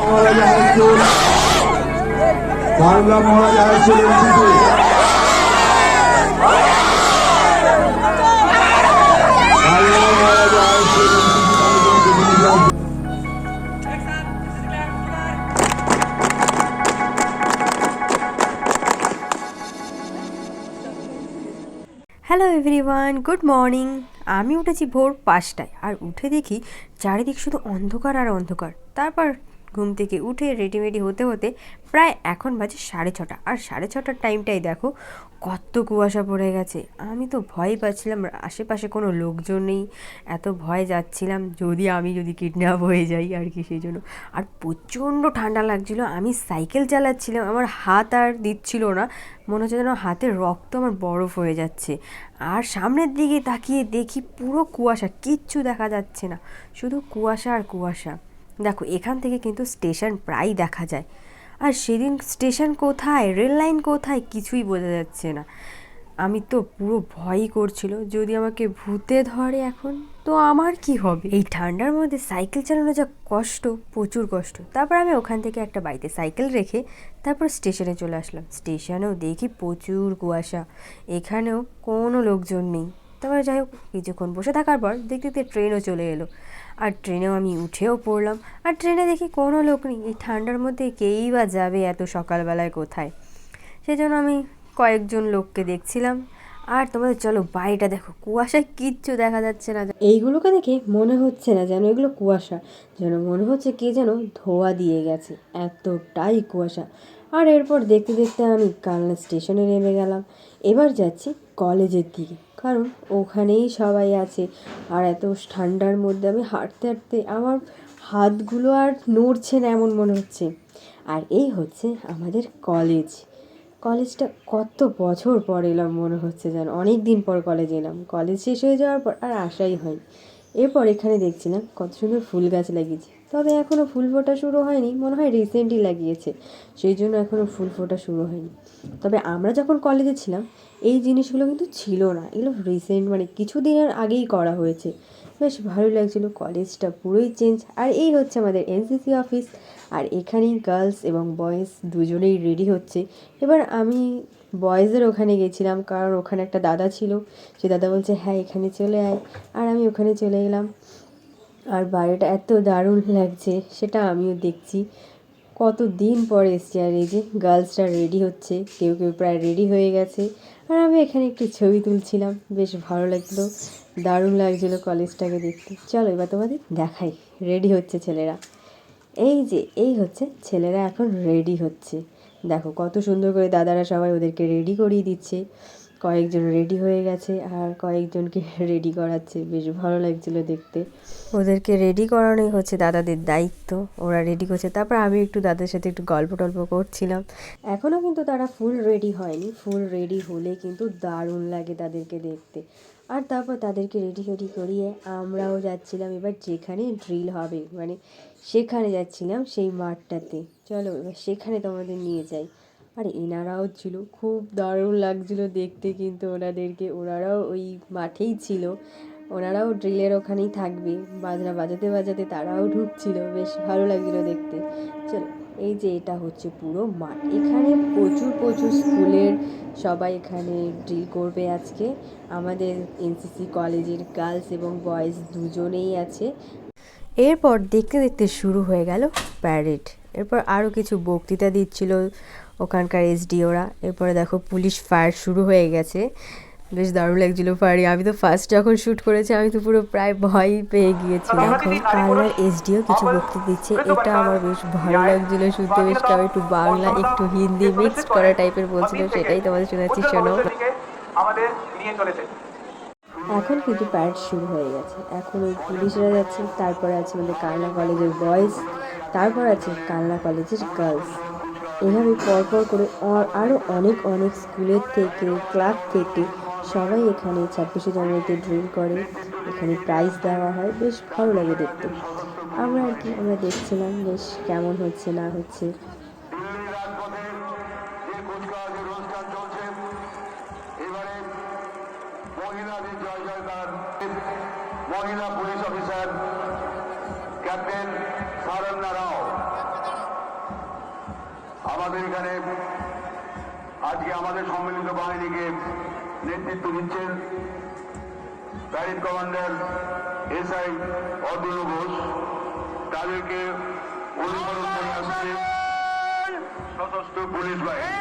মহারাজা high school, Bangla Maharaja high school NCC. Hello everyone, good morning. আমি উঠেছি ভোর 5টায়, আর উঠে দেখি চারিদিক শুধু অন্ধকার আর অন্ধকার। তারপর ঘুম থেকে উঠে রেডিমেডি হতে হতে প্রায় এখন বাজে 6:30, আর 6:30টার টাইমটাই দেখো কত কুয়াশা পড়ে গেছে। আমি তো ভয় পাচ্ছিলাম, আশেপাশে কোনো লোকজন নেই, এত ভয় যাচ্ছিলাম আমি যদি কিডন্যাপ হয়ে যাই আর কি, সেই জন্য। আর প্রচণ্ড ঠান্ডা লাগছিলো। আমি সাইকেল চালাচ্ছিলাম, আমার হাত আর দিচ্ছিল না, মনে হচ্ছে যেন হাতের রক্ত আমার বরফ হয়ে যাচ্ছে। আর সামনের দিকে তাকিয়ে দেখি পুরো কুয়াশা, কিচ্ছু দেখা যাচ্ছে না, শুধু কুয়াশা আর কুয়াশা। দেখো এখান থেকে কিন্তু স্টেশন প্রায় দেখা যায়, আর সেদিন স্টেশন কোথায়, রেল লাইন কোথায়, কিছুই বোঝা যাচ্ছে না। আমি তো পুরো ভয়ই করছিল, যদি আমাকে ভূতে ধরে এখন তো আমার কি হবে। এই ঠান্ডার মধ্যে সাইকেল চালানো যা কষ্ট, প্রচুর কষ্ট। তারপর আমি ওখান থেকে একটা বাড়িতে সাইকেল রেখে তারপর স্টেশনে চলে আসলাম। স্টেশনেও দেখি প্রচুর কুয়াশা, এখানেও কোনো লোকজন নেই। তারপরে যাই হোক, কিছুক্ষণ বসে থাকার পর দেখতে দেখতে ট্রেনও চলে এলো, আর ট্রেনেও আমি উঠেও পড়লাম। আর ট্রেনে দেখি কোনো লোক নেই, এই ঠান্ডার মধ্যে কেই বা যাবে এত সকালবেলায় কোথায়। সেজন্য আমি কয়েকজন লোককে দেখছিলাম। আর তোমাদের চলো বাইরেটা দেখো, কুয়াশায় কিচ্ছু দেখা যাচ্ছে না। এইগুলোকে দেখে মনে হচ্ছে না যেন এগুলো কুয়াশা, যেন মনে হচ্ছে কে যেন ধোয়া দিয়ে গেছে, এতটাই কুয়াশা। আর এরপর দেখতে দেখতে আমি কালনা স্টেশনে নেমে গেলাম। এবার যাচ্ছি কলেজের দিকে, কারণ ওখানেই সবাই আছে। আর এত ঠান্ডার মধ্যে আমি হাঁটতে হাঁটতে আমার হাতগুলো আর নড়ছে না এমন মনে হচ্ছে। আর এই হচ্ছে আমাদের কলেজ। কলেজটা কত বছর পর এলাম মনে হচ্ছে, যেন অনেক দিন পর কলেজ এলাম। কলেজ শেষ হয়ে যাওয়ার পর আর আসাই হয়নি। এরপর এখানে দেখছিলাম কত সুন্দর ফুল গাছ লাগিয়েছে, তবে এখনও ফুল ফোটা শুরু হয়নি, মনে হয় রিসেন্টলি লাগিয়েছে, সেই জন্য এখনও ফুল ফোটা শুরু হয়নি। তবে আমরা যখন কলেজে ছিলাম এই জিনিসগুলো কিন্তু ছিল না, এগুলো রিসেন্ট, মানে কিছুদিনের আগেই করা হয়েছে। বেশ ভালো লাগছিলো, কলেজটা পুরোই চেঞ্জ। আর এই হচ্ছে আমাদের এনসিসি অফিস, আর এখানেই গার্লস এবং বয়েজ দুজনেই রেডি হচ্ছে। এবার আমি বয়েজের ওখানে গেছিলাম, কারণ ওখানে একটা দাদা ছিল, সে দাদা বলছে হ্যাঁ এখানে চলে আয়, আর আমি ওখানে চলে এলাম। আর বাইরেটা এত দারুণ লাগছে সেটা আমিও দেখছি, কত দিন পরে এসছি। আর এই যে গার্লসরা রেডি হচ্ছে, কেউ কেউ প্রায় রেডি হয়ে গেছে, আর আমি এখানে একটু ছবি তুলছিলাম। বেশ ভালো লাগছিলো, দারুণ লাগছিলো কলেজটাকে দেখতে। চলো এবার তোমাদের দেখাই রেডি হচ্ছে ছেলেরা। এই হচ্ছে ছেলেরা এখন রেডি হচ্ছে। দেখো কত সুন্দর করে দাদারা সবাই ওদেরকে রেডি করিয়ে দিচ্ছে। কয়েকজন রেডি হয়ে গেছে আর কয়েকজনকে রেডি করাচ্ছে, বেশ ভালো লাগছিলো দেখতে। ওদেরকে রেডি করানোই হচ্ছে দাদাদের দায়িত্ব, ওরা রেডি করছে। তারপর আমি একটু দাদার সাথে একটু গল্প টল্প করছিলাম। এখনও কিন্তু তারা ফুল রেডি হয়নি, ফুল রেডি হলে কিন্তু দারুণ লাগে তাদেরকে দেখতে। আর তারপর তাদেরকে রেডি করিয়ে আমরাও যাচ্ছিলাম এবার যেখানে ড্রিল হবে, মানে সেখানে যাচ্ছিলাম, সেই মাঠটাতে। চলো এবার সেখানে তোমাদের নিয়ে যাই। আর এনারাও ছিল, খুব দারুণ লাগছিলো দেখতে কিন্তু ওনাদেরকে, ওনারাও ওই মাঠেই ছিল, ওনারাও ড্রিলের ওখানেই থাকবে, বাজনা বাজাতে বাজাতে তারাও ঢুকছিল, বেশ ভালো লাগছিলো দেখতে। চলো এই যে এটা হচ্ছে পুরো মাঠ, এখানে প্রচুর প্রচুর স্কুলের সবাই এখানে ড্রিল করবে আজকে। আমাদের এনসিসি কলেজের গার্লস এবং বয়েজ দুজনেই আছে। এরপর দেখতে দেখতে শুরু হয়ে গেল প্যারেড। এরপর আরও কিছু বক্তৃতা দিচ্ছিল ওখানকার এসডিওরা। এরপরে দেখো পুলিশ ফায়ার শুরু হয়ে গেছে, বেশ দারুণ লাগছিলো ফায়ারে। আমি তো ফার্স্ট যখন শ্যুট করেছি আমি তো পুরো প্রায় ভয় পেয়ে গিয়েছিলাম। এখন কালনার এসডিও কিছু বক্তৃতা দিচ্ছে, এটা আমার বেশ ভালো লাগছিলো শুনতে। বেশ কেমন একটু বাংলা একটু হিন্দি মিক্সড করা টাইপের বলছিল, সেটাই তোমাদের শোনাচ্ছি, শোনো। এখন কিন্তু প্যারেড শুরু হয়ে গেছে, এখন ওই পুলিশরা যাচ্ছে, তারপরে আছে আমাদের কালনা কলেজের বয়েজ, তারপর আছে কালনা কলেজের গার্লস। এভাবে পরপর করে আরও অনেক অনেক স্কুলের থেকে, ক্লাব থেকে সবাই এখানে 26শে জানুয়ারিতে ড্রিল করে, এখানে প্রাইজ দেওয়া হয়, বেশ ভালো লাগে দেখতে। আমরা দেখছিলাম বেশ কেমন হচ্ছে না হচ্ছে। মহিলা পুলিশ অফিসার ক্যাপ্টেন সারণ্যা রাও। আমাদের এখানে আজকে আমাদের সম্মিলিত বাহিনীকে নেতৃত্ব দিচ্ছেন parade commander SI Arjun Ghosh. তাদেরকে অনুসরণ করে আসছে সশস্ত্র পুলিশ বাহিনী।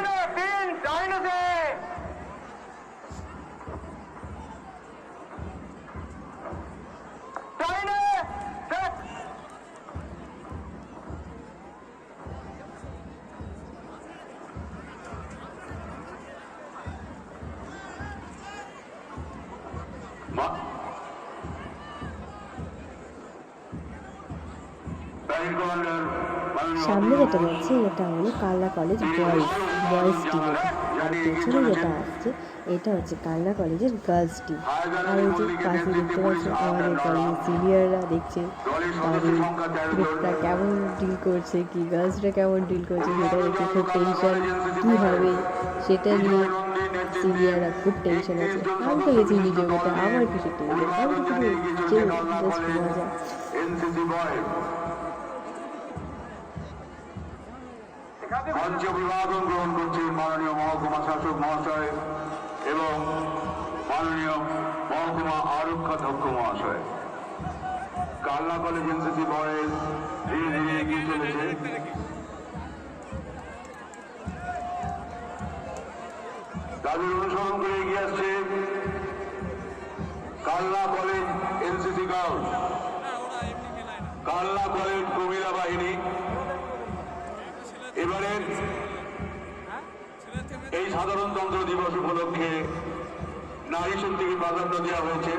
সামনে যেটা যাচ্ছে এটা হলো কালনা কলেজ বয়েজ টিম। আর পেছনে যেটা আসছে এটা হচ্ছে কালনা কলেজের গার্লস টিম। আর এই যে পাশে দেখতে পাচ্ছেন আমাদের কলেজের সিনিয়ররা দেখছে তাদের গ্রুপটা কেমন ডিল করছে, কি গার্লসরা কেমন ডিল করছে সেটা দেখছে, খুব টেনশন কী হবে সেটা নিয়ে সিনিয়ররা খুব টেনশন আছে। আমি তো গেছি ভিডিও করতে, আমার কিছু টেনশন, আমি তো জাস্ট মজা। মঞ্চ অভিবাদন গ্রহণ করছেন মাননীয় মহকুমা শাসক মহাশয় এবং মাননীয় মহকুমা আরক্ষাধ্যক্ষ মহাশয়। কালনা কলেজ এনসিসি বয়েজ ধীরে ধীরে এগিয়ে চলেছে। তাদের অনুসরণ করে এগিয়ে আসছে Kalna college NCC girls, Kalna college মহিলা বাহিনী। এবারে এই সাধারণতন্ত্র দিবস উপলক্ষে নারী শক্তিকে প্রাধান্য দেওয়া হয়েছে।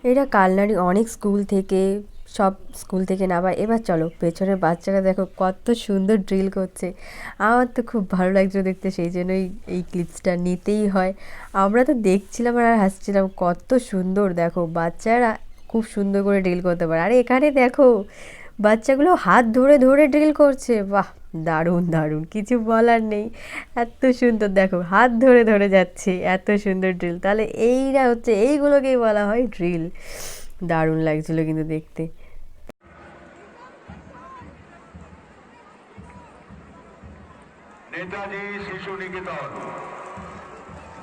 এটা কালনারই অনেক স্কুল থেকে, সব স্কুল থেকে নামা। এবার চলো পেছনের বাচ্চারা দেখো কত সুন্দর ড্রিল করছে। আমার তো খুব ভালো লাগছে দেখতে, সেই জন্যই এই ক্লিপসটা নিতেই হয়। আমরা তো দেখছিলাম আর হাসছিলাম, কত সুন্দর দেখো বাচ্চারা খুব সুন্দর করে ড্রিল করতে পারে। আর এখানে দেখো বাচ্চাগুলো হাত ধরে ধরে ড্রিল করছে, বাহ দারুণ দারুণ, কিছু বলার নেই। এত সুন্দর দেখো হাত ধরে ধরে যাচ্ছে, এত সুন্দর ড্রিল। তাহলে এইটা হচ্ছে, এইগুলোকেই বলা হয় ড্রিল। দারুণ লাগছিলো কিন্তু দেখতে। নেতাজি শিশু নিকেতন,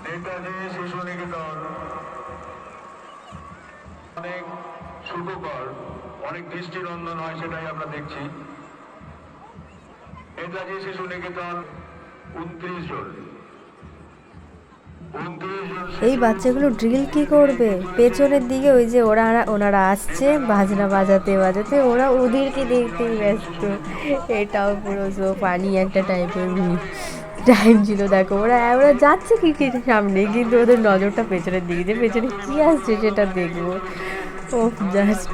নেতাজি শিশু নিকেতন অনেক সুখকর, অনেক দৃষ্টিনন্দন হয়, সেটাই আমরা দেখছি। নেতাজি শিশু নিকেতন 29 জন। এই বাচ্চাগুলো ড্রিল কি করবে? পেছনের দিকে ওই যে ওনারা আসছে বাজনা বাজাতে বাজাতে, ওরা ওদেরকে দেখতেই ব্যস্ত। এটাও পুরো সো ফানি একটা টাইপের টাইম ছিল। দেখো ওরা যাচ্ছে ক্রিকেটের সামনে, কিন্তু ওদের নজরটা পেছনের দিকে, যে পেছনে কি আসছে সেটা দেখবো। ও জাস্ট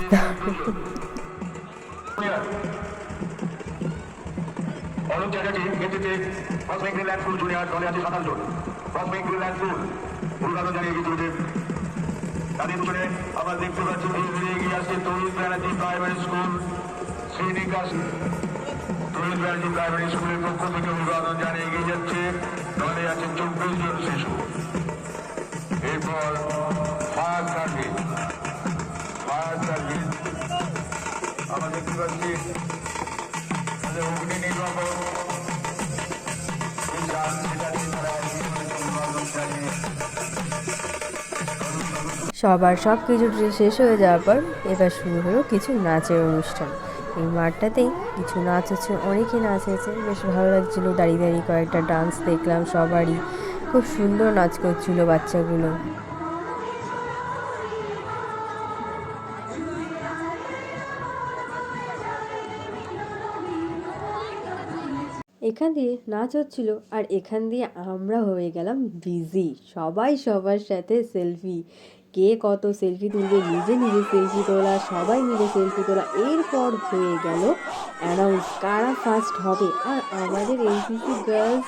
অরুণ চ্যাটার্জি নেতৃত্বে কসমিক গ্রিনল্যান্ড স্কুল জুনিয়র দলে আছে 27 জন। কসমিক গ্রিনল্যান্ড স্কুল অভিবাদন জানিয়ে এগিয়ে চলেছে। তাদের পিছনে আমরা দেখতে পাচ্ছি ধীরে ধীরে এগিয়ে আসছে তরুণ ব্যানার্জি প্রাইমারি স্কুল শ্রীনিকাশ। তরুণ ব্যানার্জি প্রাইমারি স্কুলের পক্ষ থেকে অভিবাদন জানিয়ে এগিয়ে যাচ্ছে। দলে আছে 24 জন শিশু। এরপর ফায়ার সার্ভিস, আমরা দেখতে পাচ্ছি অগ্নি নির্বাপক। সবার সব কিছু শেষ হয়ে যাওয়ার পর এবার শুরু হলো কিছু নাচের অনুষ্ঠান। এই মাঠটাতেই কিছু নাচ হচ্ছে, অনেকেই নাচ হয়েছে, বেশ ভালো লাগছিলো। দাঁড়িয়ে দাঁড়িয়ে কয়েকটা ডান্স দেখলাম, সবারই খুব সুন্দর নাচ করছিল বাচ্চাগুলো। এখান দিয়ে নাচ হচ্ছিল আর এখান দিয়ে আমরা হয়ে গেলাম বিজি। সবাই সবার সাথে সেলফি, কে কত সেলফি তুলবে, নিজে নিজে সেলফি তোলা, সবাই মিলে সেলফি তোলা। এরপর হয়ে গেল অ্যানাউন্স কারা ফার্স্ট হবে। আর আমাদের এনসিসি গার্লস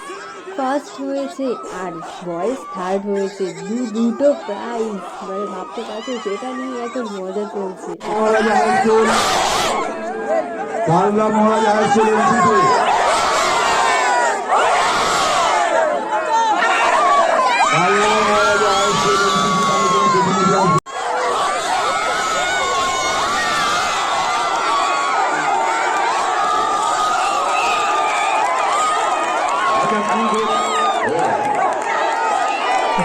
ফার্স্ট হয়েছে আর বয়েজ থার্ড হয়েছে, দুটো প্রাইজ, মানে ভাবতে পারছো, সেটা নিয়ে এখন মজা চলছে। মহারাজা হাই স্কুল, কালনা মহারাজা হাই স্কুল এনসিসি। কালনা মহারাজা হাই স্কুল এনসিসি।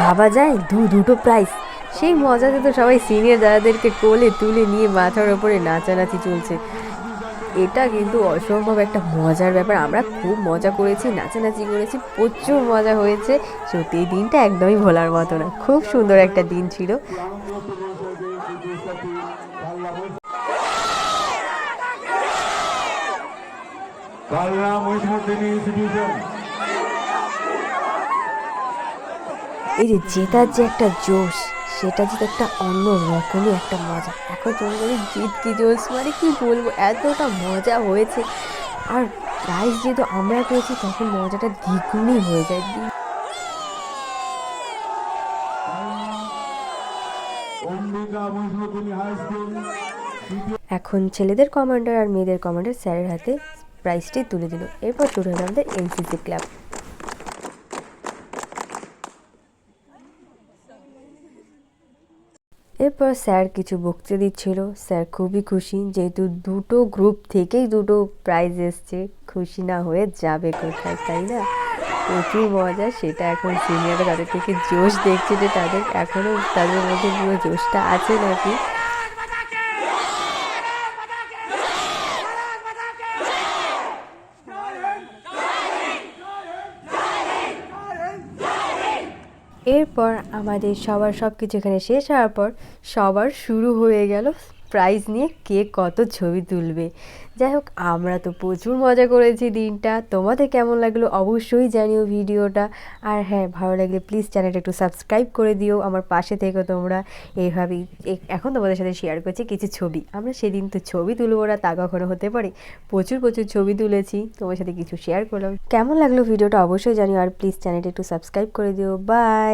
ভাবা যায় দুটো প্রাইজ। সেই মজাতে তো সবাই সিনিয়র দাদাদেরকে কোলে তুলে নিয়ে মাথার ওপরে নাচানাচি চলছে। এটা কিন্তু অসম্ভব একটা মজার ব্যাপার। আমরা খুব মজা করেছি, নাচানাচি করেছি, প্রচুর মজা হয়েছে। সত্যি এই দিনটা একদমই ভোলার মতো না, খুব সুন্দর একটা দিন ছিল। কালনা মহিষমর্দিনী ইনস্টিটিউশন। এই যে জেতার যে একটা জোশ, সেটা যে একটা অন্য রকমই একটা মজা। এখন তোমাদের জিত কি জোশ, মানে কি বলবো, এতটা মজা হয়েছে। আর প্রাইজ যেহেতু আমরা পেয়েছি, তখন মজাটা দ্বিগুণই হয়ে যায়। Ambika Mahishamardini high school. এখন ছেলেদের কমান্ডার আর মেয়েদের কমান্ডার স্যারের হাতে প্রাইজটি তুলে দিল। এরপর শুরু হলো আমাদের এনসিসি ক্লাব। এরপর স্যার কিছু বক্তৃতা দিচ্ছিল। স্যার খুবই খুশি, যেহেতু দুটো গ্রুপ থেকেই দুটো প্রাইজ এসছে, খুশি না হয়ে যাবে কোথায়, তাই না? প্রচুর মজা। সেটা এখন সিনিয়ররা তাদের থেকে জোশ দেখছে যে তাদের এখনও তাদের মধ্যে পুরো জোশটা আছে নাকি। এরপর আমাদের সবার সব কিছু এখানে শেষ হওয়ার পর সবার শুরু হয়ে গেল প্রাইজ নিয়ে কে কত ছবি তুলবে। যাই হোক, আমরা তো প্রচুর মজা করেছি দিনটা। তোমাদের কেমন লাগলো অবশ্যই জানিও ভিডিওটা। আর হ্যাঁ, ভালো লাগলে প্লিজ চ্যানেলটা একটু সাবস্ক্রাইব করে দিও, আমার পাশে থেকো তোমরা এইভাবেই। এখন তোমাদের সাথে শেয়ার করছি কিছু ছবি। আমরা সেদিন তো ছবি তুলবো না, তা কখনো হতে পারে। প্রচুর ছবি তুলেছি, তোমার সাথে কিছু শেয়ার করলাম। কেমন লাগলো ভিডিওটা অবশ্যই জানিও, আর প্লিজ চ্যানেলটা একটু সাবস্ক্রাইব করে দিও। বাই।